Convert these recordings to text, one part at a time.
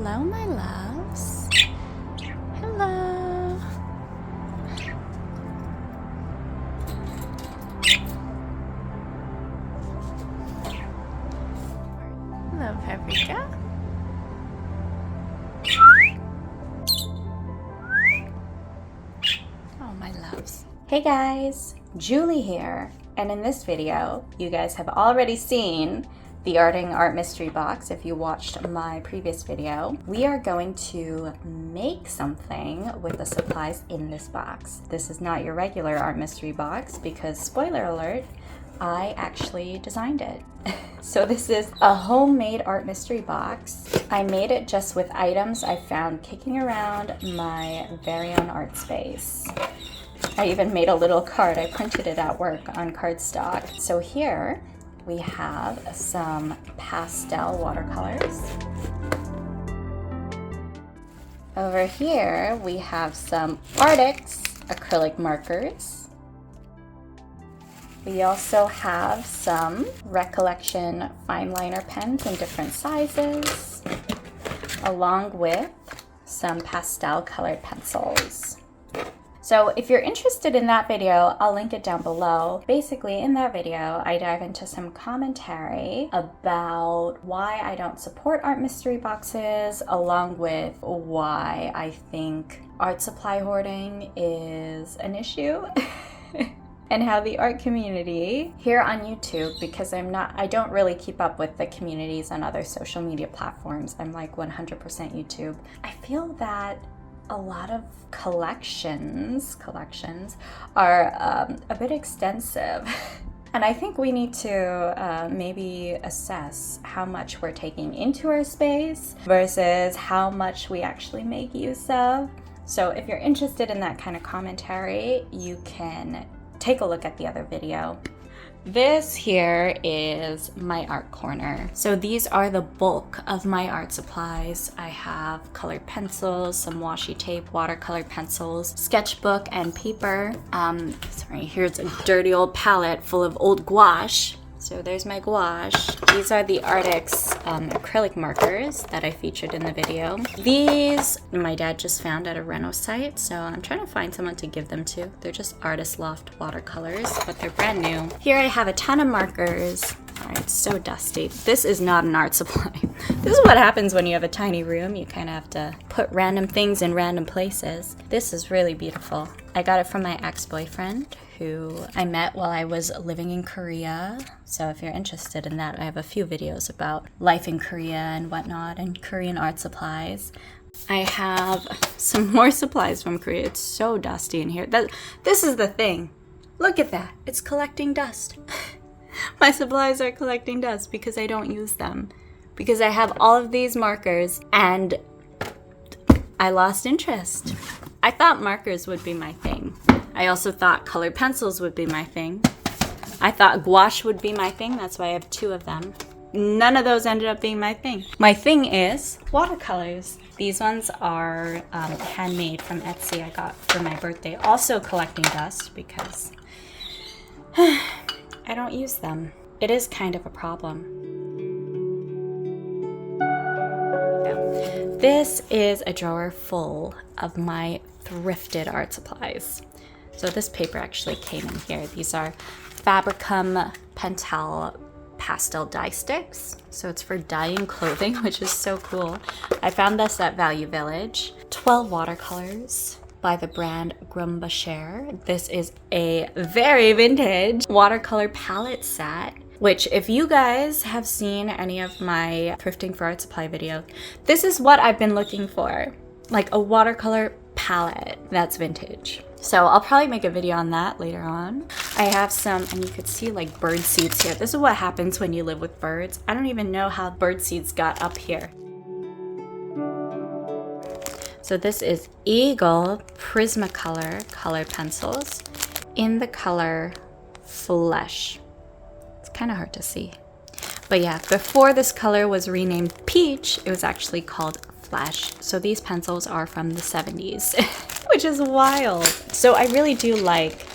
Hello, my loves. Hello. Hello, Paprika. Oh, my loves. Hey guys, Julie here. And in this video, you guys have already seen the Hoarding Art Mystery Box. If you watched my previous video, we are going to make something with the supplies in this box. This is not your regular art mystery box because, spoiler alert, I actually designed it. So this is a homemade art mystery box. I made it just with items I found kicking around my very own art space. I even made a little card. I printed it at work on cardstock. So here we have some pastel watercolors. Over here we have some Artix acrylic markers. We also have some Recollection fine liner pens in different sizes, along with some pastel colored pencils. So if you're interested in that video, I'll link it down below. Basically, in that video, I dive into some commentary about why I don't support art mystery boxes, along with why I think art supply hoarding is an issue. And how the art community here on YouTube, because I don't really keep up with the communities on other social media platforms. I'm like 100% YouTube. I feel that a lot of collections are a bit extensive. And I think we need to maybe assess how much we're taking into our space versus how much we actually make use of. So if you're interested in that kind of commentary, you can take a look at the other video. This here is my art corner. So these are the bulk of my art supplies. I have colored pencils, some washi tape, watercolor pencils, sketchbook, and paper. Sorry, here's a dirty old palette full of old gouache. So there's my gouache. These are the Artix acrylic markers that I featured in the video. These my dad just found at a reno site, so I'm trying to find someone to give them to. They're just Artist Loft watercolors, but they're brand new. Here I have a ton of markers. All right, it's so dusty. This is not an art supply. This is what happens when you have a tiny room. You kind of have to put random things in random places. This is really beautiful. I got it from my ex-boyfriend, who I met while I was living in Korea. So if you're interested in that, I have a few videos about life in Korea and whatnot and Korean art supplies. I have some more supplies from Korea. It's so dusty in here. This is the thing. Look at that. It's collecting dust. My supplies are collecting dust because I don't use them. Because I have all of these markers and I lost interest. I thought markers would be my thing. I also thought colored pencils would be my thing. I thought gouache would be my thing. That's why I have 2 of them. None of those ended up being my thing. My thing is watercolors. These ones are handmade from Etsy. I got for my birthday. Also collecting dust because I don't use them. It is kind of a problem. This is a drawer full of my thrifted art supplies. So this paper actually came in here. These are Fabricum Pentel pastel dye sticks. So it's for dyeing clothing, which is so cool. I found this at Value Village. 12 watercolors by the brand Grumbacher. This is a very vintage watercolor palette set, which if you guys have seen any of my thrifting for art supply video, this is what I've been looking for. Like a watercolor palette that's vintage. So I'll probably make a video on that later on. I have some, and you could see like bird seeds here. This is what happens when you live with birds. I don't even know how bird seeds got up here. So this is Eagle Prismacolor colored pencils in the color Flesh. It's kind of hard to see. But yeah, before this color was renamed Peach, it was actually called Flesh. So these pencils are from the 70s, which is wild. So I really do like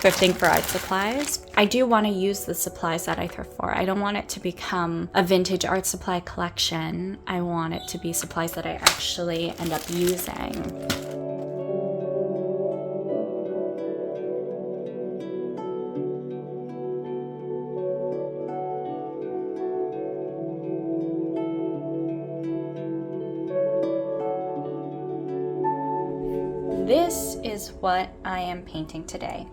thrifting for art supplies, I do want to use the supplies that I thrift for. I don't want it to become a vintage art supply collection. I want it to be supplies that I actually end up using. This is what I am painting today,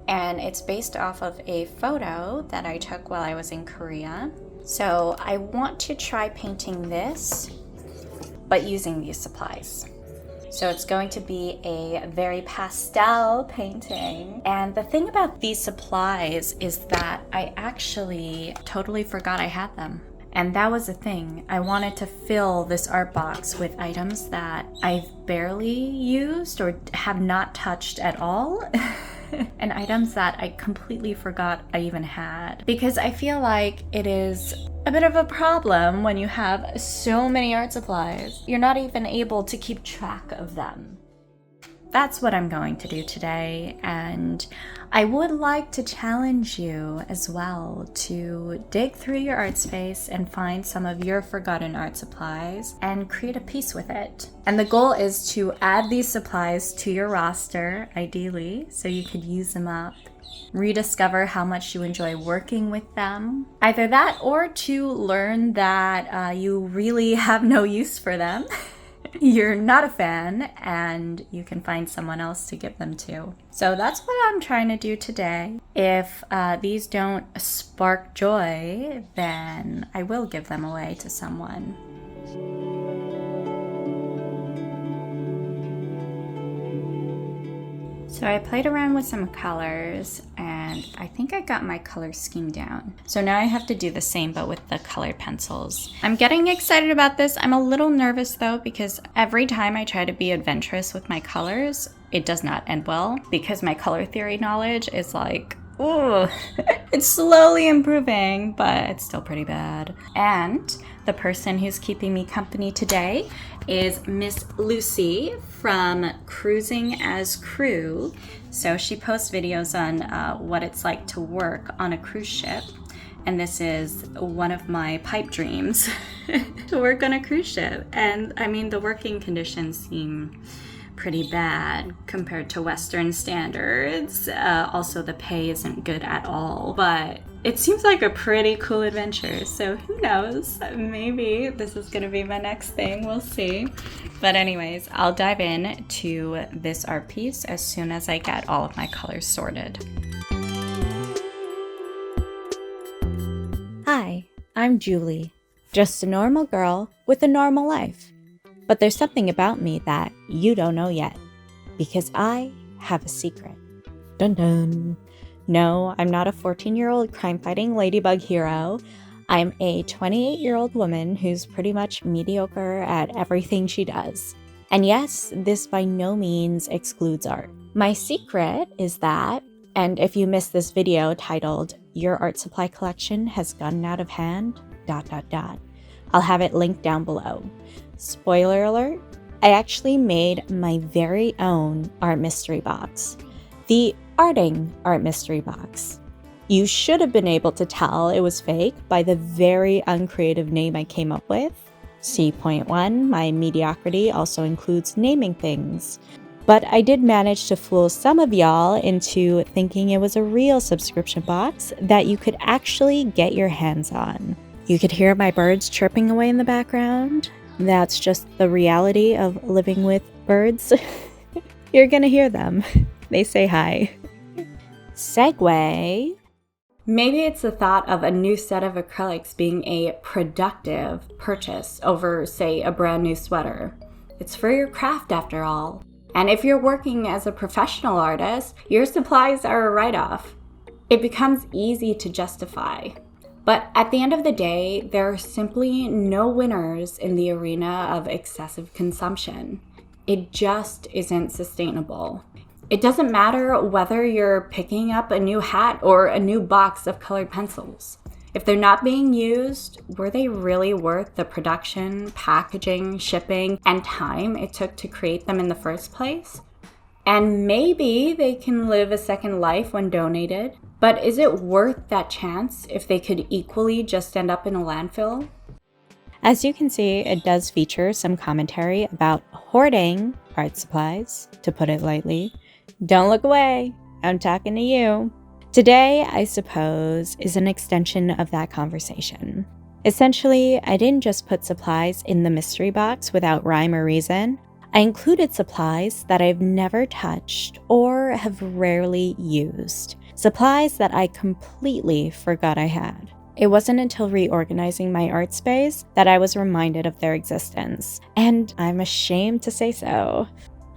and it's based off of a photo that I took while I was in Korea. So I want to try painting this, but using these supplies. So it's going to be a very pastel painting. And the thing about these supplies is that I actually totally forgot I had them. And that was the thing. I wanted to fill this art box with items that I've barely used or have not touched at all. And items that I completely forgot I even had. Because I feel like it is a bit of a problem when you have so many art supplies. You're not even able to keep track of them. That's what I'm going to do today, and I would like to challenge you as well to dig through your art space and find some of your forgotten art supplies and create a piece with it. And the goal is to add these supplies to your roster, ideally, so you could use them up. Rediscover how much you enjoy working with them. Either that or to learn that you really have no use for them. You're not a fan, and you can find someone else to give them to. So that's what I'm trying to do today. If these don't spark joy, then I will give them away to someone. So I played around with some colors, and I think I got my color scheme down. So now I have to do the same, but with the colored pencils. I'm getting excited about this. I'm a little nervous though, because every time I try to be adventurous with my colors, it does not end well, because my color theory knowledge is like, oh, it's slowly improving, but it's still pretty bad. And the person who's keeping me company today is Miss Lucy from Cruising as Crew. So she posts videos on what it's like to work on a cruise ship. And this is one of my pipe dreams, to work on a cruise ship. And I mean, the working conditions seem pretty bad compared to Western standards. Also, the pay isn't good at all, but it seems like a pretty cool adventure. So who knows? Maybe this is gonna be my next thing. We'll see. But anyways, I'll dive in to this art piece as soon as I get all of my colors sorted. Hi, I'm Juli, just a normal girl with a normal life. But there's something about me that you don't know yet, because I have a secret. Dun dun. No, I'm not a 14-year-old crime-fighting ladybug hero. I'm a 28-year-old woman who's pretty much mediocre at everything she does. And yes, this by no means excludes art. My secret is that, and if you missed this video titled, "Your Art Supply Collection Has Gotten Out of Hand," ... I'll have it linked down below. Spoiler alert, I actually made my very own art mystery box. The Hoarding art mystery box. You should have been able to tell it was fake by the very uncreative name I came up with. See point 1, my mediocrity also includes naming things. But I did manage to fool some of y'all into thinking it was a real subscription box that you could actually get your hands on. You could hear my birds chirping away in the background. That's just the reality of living with birds. You're gonna hear them. They say hi. Segue. Maybe it's the thought of a new set of acrylics being a productive purchase over, say, a brand new sweater. It's for your craft after all. And if you're working as a professional artist, your supplies are a write-off. It becomes easy to justify. But at the end of the day, there are simply no winners in the arena of excessive consumption. It just isn't sustainable. It doesn't matter whether you're picking up a new hat or a new box of colored pencils. If they're not being used, were they really worth the production, packaging, shipping, and time it took to create them in the first place? And maybe they can live a second life when donated, but is it worth that chance if they could equally just end up in a landfill? As you can see, it does feature some commentary about hoarding art supplies, to put it lightly. Don't look away, I'm talking to you. Today, I suppose, is an extension of that conversation. Essentially, I didn't just put supplies in the mystery box without rhyme or reason. I included supplies that I've never touched or have rarely used. Supplies that I completely forgot I had. It wasn't until reorganizing my art space that I was reminded of their existence, and I'm ashamed to say so.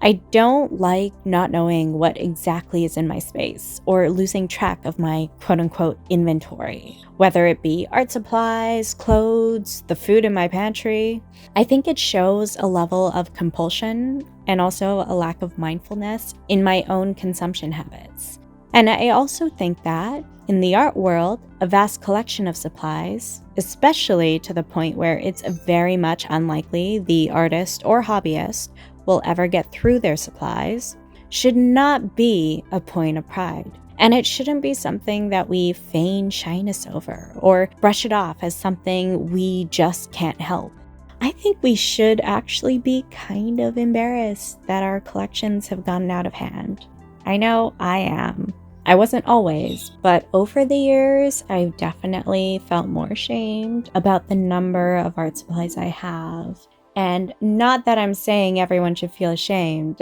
I don't like not knowing what exactly is in my space or losing track of my quote-unquote inventory, whether it be art supplies, clothes, the food in my pantry. I think it shows a level of compulsion and also a lack of mindfulness in my own consumption habits. And I also think that in the art world, a vast collection of supplies, especially to the point where it's very much unlikely the artist or hobbyist will ever get through their supplies, should not be a point of pride. And it shouldn't be something that we feign shyness over or brush it off as something we just can't help. I think we should actually be kind of embarrassed that our collections have gotten out of hand. I know I am. I wasn't always, but over the years, I've definitely felt more ashamed about the number of art supplies I have. And not that I'm saying everyone should feel ashamed.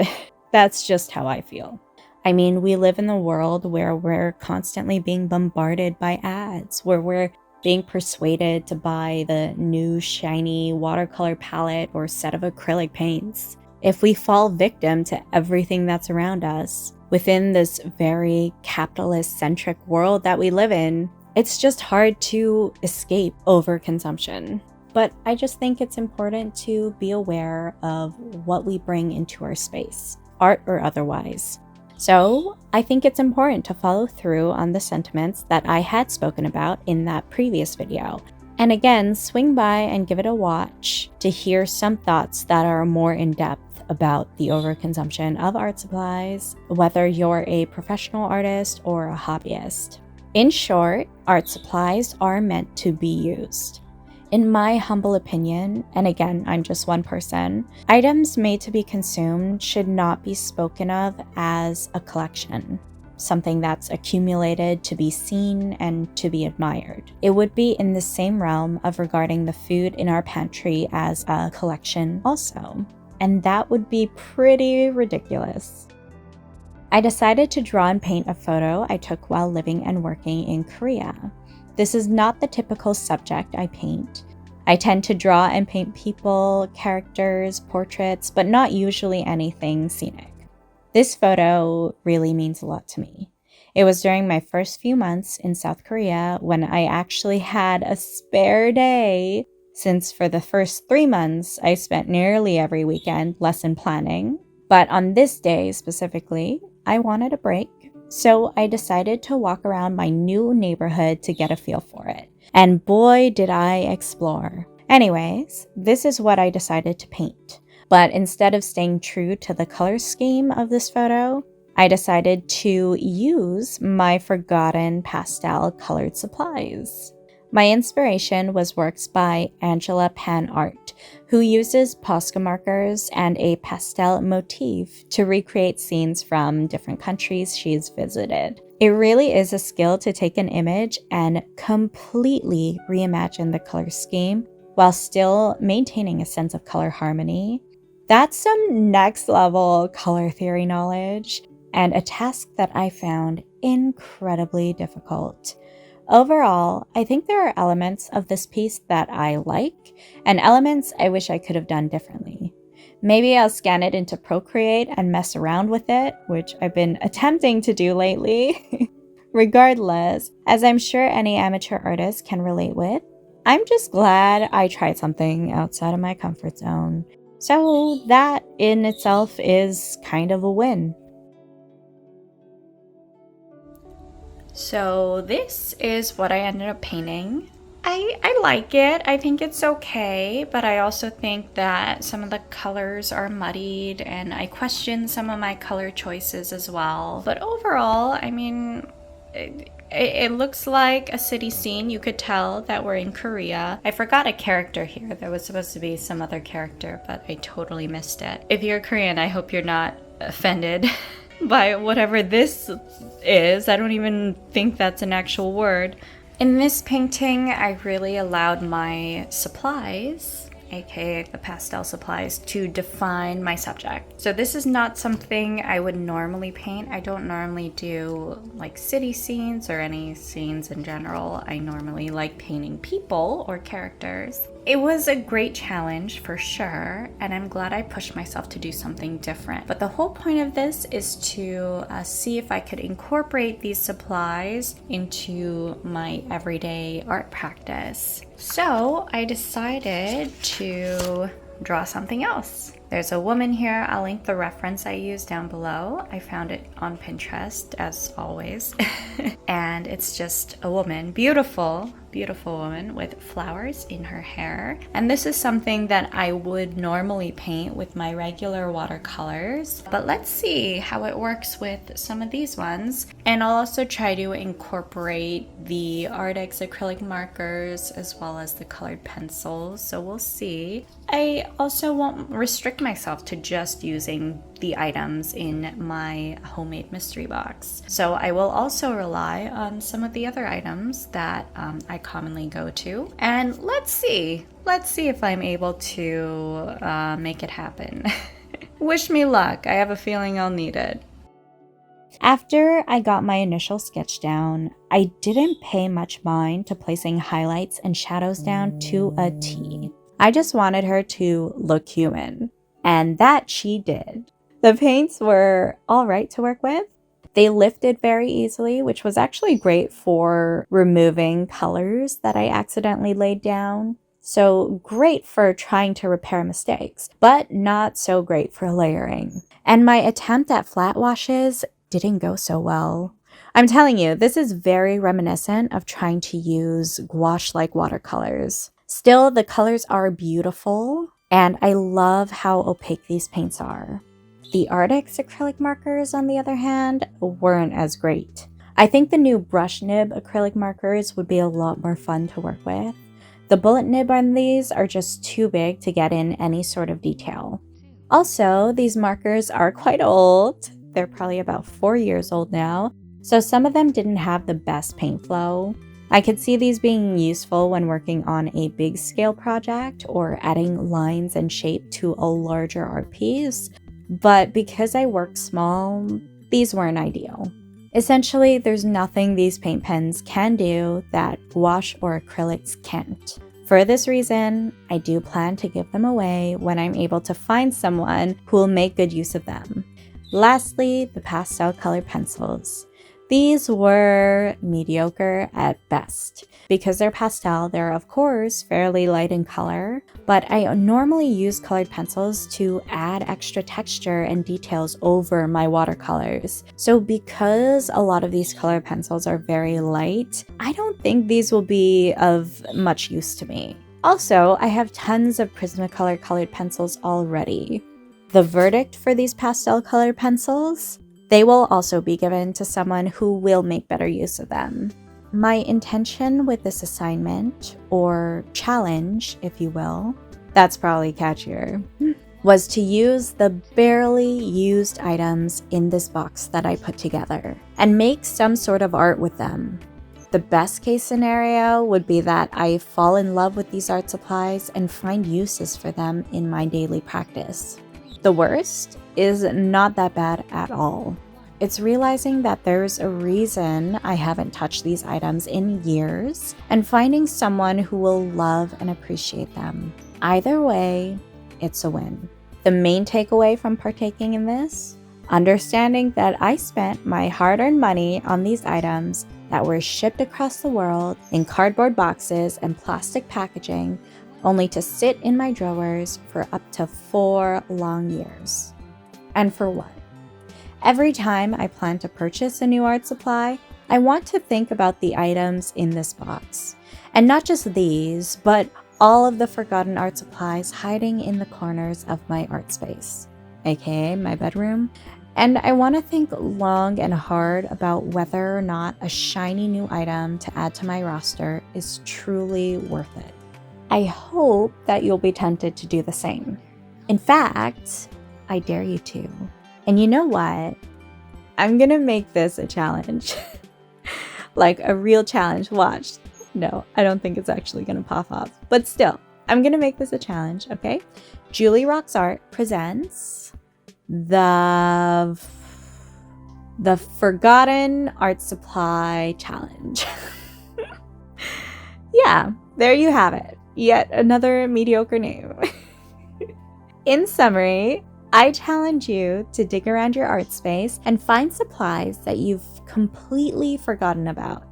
That's just how I feel. I mean, we live in a world where we're constantly being bombarded by ads, where we're being persuaded to buy the new shiny watercolor palette or set of acrylic paints. If we fall victim to everything that's around us within this very capitalist-centric world that we live in, it's just hard to escape overconsumption. But I just think it's important to be aware of what we bring into our space, art or otherwise. So I think it's important to follow through on the sentiments that I had spoken about in that previous video. And again, swing by and give it a watch to hear some thoughts that are more in-depth about the overconsumption of art supplies, whether you're a professional artist or a hobbyist. In short, art supplies are meant to be used. In my humble opinion, and again, I'm just one person, items made to be consumed should not be spoken of as a collection, something that's accumulated to be seen and to be admired. It would be in the same realm of regarding the food in our pantry as a collection also, and that would be pretty ridiculous. I decided to draw and paint a photo I took while living and working in Korea. This is not the typical subject I paint. I tend to draw and paint people, characters, portraits, but not usually anything scenic. This photo really means a lot to me. It was during my first few months in South Korea when I actually had a spare day, since for the first 3 months I spent nearly every weekend lesson planning. But on this day specifically, I wanted a break. So I decided to walk around my new neighborhood to get a feel for it. And boy, did I explore. Anyways, this is what I decided to paint. But instead of staying true to the color scheme of this photo, I decided to use my forgotten pastel colored supplies. My inspiration was works by Angela Pan Art, who uses Posca markers and a pastel motif to recreate scenes from different countries she's visited. It really is a skill to take an image and completely reimagine the color scheme while still maintaining a sense of color harmony. That's some next level color theory knowledge and a task that I found incredibly difficult. Overall, I think there are elements of this piece that I like and elements I wish I could have done differently. Maybe I'll scan it into Procreate and mess around with it, which I've been attempting to do lately. Regardless, as I'm sure any amateur artist can relate with, I'm just glad I tried something outside of my comfort zone. So that in itself is kind of a win. So this is what I ended up painting. I like it. I think it's okay, but I also think that some of the colors are muddied and I question some of my color choices as well. But overall, I mean, it looks like a city scene. You could tell that we're in Korea. I forgot a character here. There was supposed to be some other character, but I totally missed it. If you're Korean, I hope you're not offended by whatever this is. I don't even think that's an actual word. In this painting, I really allowed my supplies, aka the pastel supplies, to define my subject. So this is not something I would normally paint. I don't normally do like city scenes or any scenes in general. I normally like painting people or characters. It was a great challenge for sure, and I'm glad I pushed myself to do something different. But the whole point of this is to see if I could incorporate these supplies into my everyday art practice. So I decided to draw something else. There's a woman here. I'll link the reference I used down below. I found it on Pinterest, as always. And it's just a woman, beautiful woman with flowers in her hair. And this is something that I would normally paint with my regular watercolors. But let's see how it works with some of these ones. And I'll also try to incorporate the Artix acrylic markers as well as the colored pencils. So we'll see. I also won't restrict myself to just using the items in my homemade mystery box. So I will also rely on some of the other items that I commonly go to. And let's see if I'm able to make it happen. Wish me luck. I have a feeling I'll need it. After I got my initial sketch down, I didn't pay much mind to placing highlights and shadows down to a T. I just wanted her to look human, and that she did. The paints were all right to work with. They lifted very easily, which was actually great for removing colors that I accidentally laid down. So great for trying to repair mistakes, but not so great for layering. And my attempt at flat washes didn't go so well. I'm telling you, this is very reminiscent of trying to use gouache-like watercolors. Still, the colors are beautiful, and I love how opaque these paints are. The Artix acrylic markers, on the other hand, weren't as great. I think the new brush nib acrylic markers would be a lot more fun to work with. The bullet nib on these are just too big to get in any sort of detail. Also, these markers are quite old. They're probably about 4 years old now, so some of them didn't have the best paint flow. I could see these being useful when working on a big scale project or adding lines and shape to a larger art piece, but because I work small, these weren't ideal. Essentially, there's nothing these paint pens can do that gouache or acrylics can't. For this reason, I do plan to give them away when I'm able to find someone who will make good use of them. Lastly, the pastel colored pencils. These were mediocre at best. Because they're pastel, they're of course fairly light in color, but I normally use colored pencils to add extra texture and details over my watercolors. So because a lot of these colored pencils are very light, I don't think these will be of much use to me. Also, I have tons of Prismacolor colored pencils already. The verdict for these pastel colored pencils? They will also be given to someone who will make better use of them. My intention with this assignment, or challenge, if you will, that's probably catchier, was to use the barely used items in this box that I put together and make some sort of art with them. The best case scenario would be that I fall in love with these art supplies and find uses for them in my daily practice. The worst is not that bad at all. It's realizing that there's a reason I haven't touched these items in years and finding someone who will love and appreciate them. Either way, it's a win. The main takeaway from partaking in this? Understanding that I spent my hard-earned money on these items that were shipped across the world in cardboard boxes and plastic packaging, only to sit in my drawers for up to 4 long years. And for what? Every time I plan to purchase a new art supply, I want to think about the items in this box. And not just these, but all of the forgotten art supplies hiding in the corners of my art space, aka my bedroom. And I want to think long and hard about whether or not a shiny new item to add to my roster is truly worth it. I hope that you'll be tempted to do the same. In fact, I dare you to. And you know what? I'm gonna make this a challenge. Like a real challenge. Watch. No, I don't think it's actually gonna pop off. But still, I'm gonna make this a challenge, okay? Juli Rocks Art presents the Forgotten Art Supply Challenge. Yeah, there you have it. Yet another mediocre name. In summary, I challenge you to dig around your art space and find supplies that you've completely forgotten about.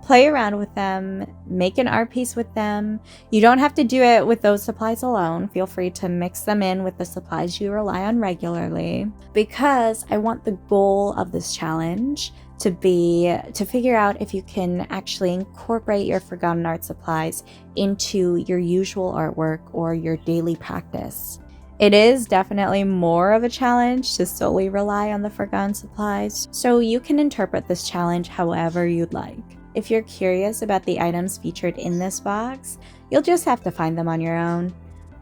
Play around with them, make an art piece with them. You don't have to do it with those supplies alone. Feel free to mix them in with the supplies you rely on regularly, because I want the goal of this challenge to be to figure out if you can actually incorporate your forgotten art supplies into your usual artwork or your daily practice. It is definitely more of a challenge to solely rely on the forgotten supplies, so you can interpret this challenge however you'd like. If you're curious about the items featured in this box, you'll just have to find them on your own.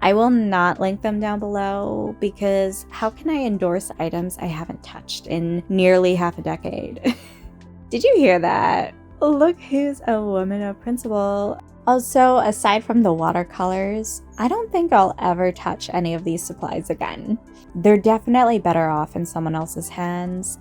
I will not link them down below, because how can I endorse items I haven't touched in nearly half a decade? Did you hear that? Look who's a woman of principle. Also, aside from the watercolors, I don't think I'll ever touch any of these supplies again. They're definitely better off in someone else's hands.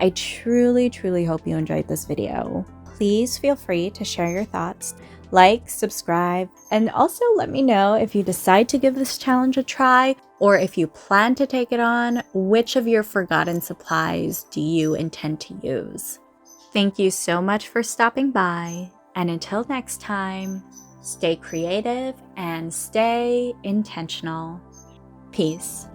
I truly hope you enjoyed this video. Please feel free to share your thoughts, like, subscribe, and also let me know if you decide to give this challenge a try, or if you plan to take it on, which of your forgotten supplies do you intend to use? Thank you so much for stopping by, and until next time, stay creative and stay intentional. Peace.